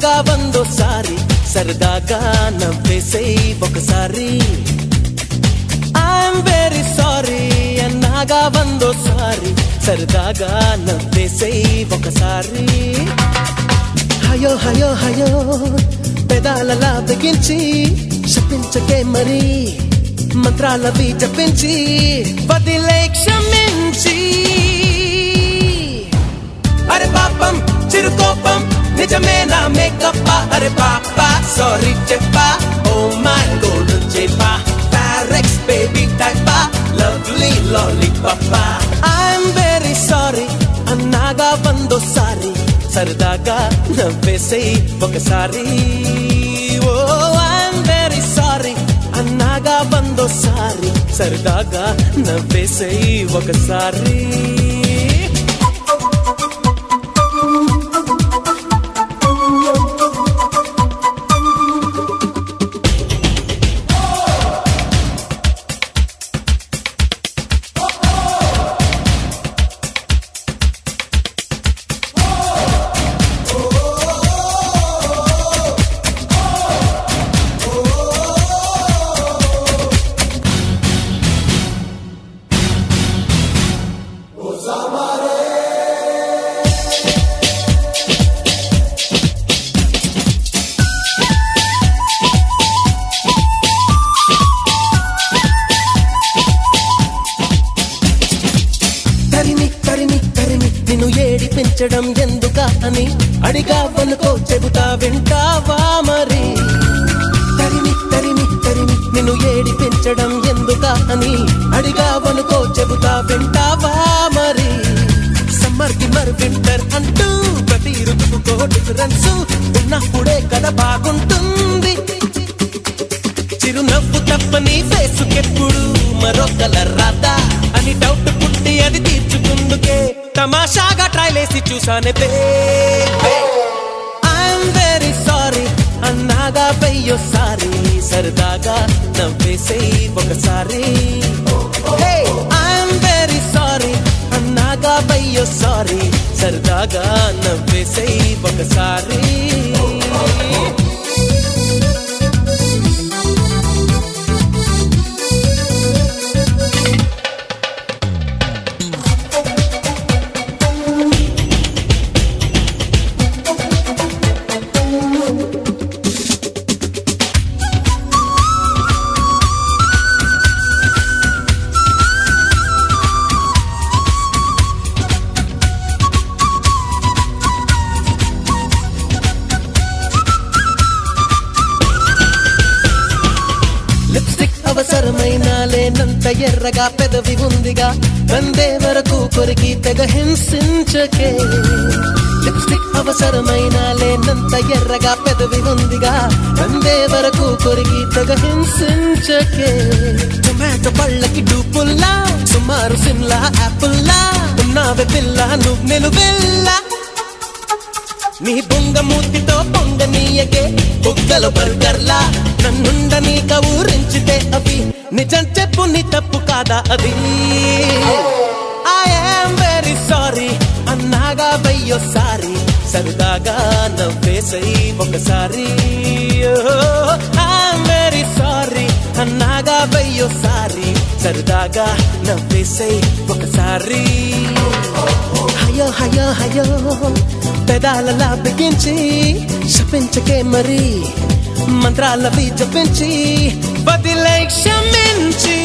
అన్నాగా వందోసారి సరదాగా నవ్వేసేయ్ ఒకసారి ఐఎమ్ వెరీ సారీ అన్నాగా వందోసారి సరదాగా నవ్వేసేయ్ ఒకసారి హయో హయో హయో పెదాలలా బిగించి శపించకే మరి మంత్రాలవి జపించి వదిలే క్షమించి అరే పాపం చిరుకోపం నిజమేనా మేకప్ప అరే పాపా సారీ చెప్పా ఓ మై గోల్డెన్ చెప్పా ఫారెక్స్ బేబీ టైపా లవ్లీ లాలీపాప ఐఎమ్ వెరీ సారీ అన్నాగా వందోసారి సరదాగా నవ్వేసేయ్ ఒకసారి ఓ ఐఎమ్ వెరీ సారీ అన్నాగా వందోసారి సరదాగా నవ్వేసేయ్ ఒకసారి నిన్ను ఏడిపించడం ఎందుకా అని అడిగావనుకో చెబుతా వింటావా మరి తరిమి తరిమి తరిమి నిన్ను ఏడిపించడం ఎందుకా అని అడిగావనుకో చెబుతా వింటావా మరి సమ్మర్ కి మరి వింటర్ అంటూ ప్రతి ఋతువుకో డిఫరెన్స్ ఉన్నప్పుడే కదా బాగుంటుంది చిరునవ్వు తప్పని ఫేసుకెప్పుడు మరో కలర్ రాదా అని డౌట్ పుట్టి అది తీర్చుకుందుకే తమాషాగా ట్రైలేసి చూసానే ఐఎమ్ వెరీ సారీ అన్నాగా వెయ్యోసారి సరదాగా నవ్వేసేయ్ ఒకసారి ఐఎమ్ వెరీ సారీ అన్నాగా వెయ్యోసారి సరదాగా నవ్వేసేయ్ ఒకసారి లిప్స్టిక్ అవసరమైన లేనంత ఎర్రగా పెదవి ఉందిగా కందే వరకు కొరికి తెగ హింసించకే లిప్స్టిక్ అవసరమైన లేనంత ఎర్రగా పెదవి ఉందిగా కందే వరకు కొరికి తెగ హింసించకే టొమాటో పళ్ళకి డూపుల్లా సుమారు సిమ్లా యాపుల్లా ఉన్నావే పిల్ల నువ్వు నిలువెల్లా నీ బొంగ మూతితో పొంగనీయకే బుగ్గలు బర్గర్లా నన్నుండని కౌరించితే అవి నిజం చెప్పు నీ తప్పు కాదా అది ఐఎమ్ వెరీ సారీ అన్నాగా వెయ్యోసారి సరదాగా నవ్వేసేయ్ ఒకసారి ఐఎమ్ వెరీ సారీ అన్నాగా వెయ్యోసారి సరదాగా నవ్వేసేయ్ ఒకసారి హయో హయో హయో పెదాలలా బిగించి శపించకే మరి మంత్రాలవి జపించి వదిలే క్షమించి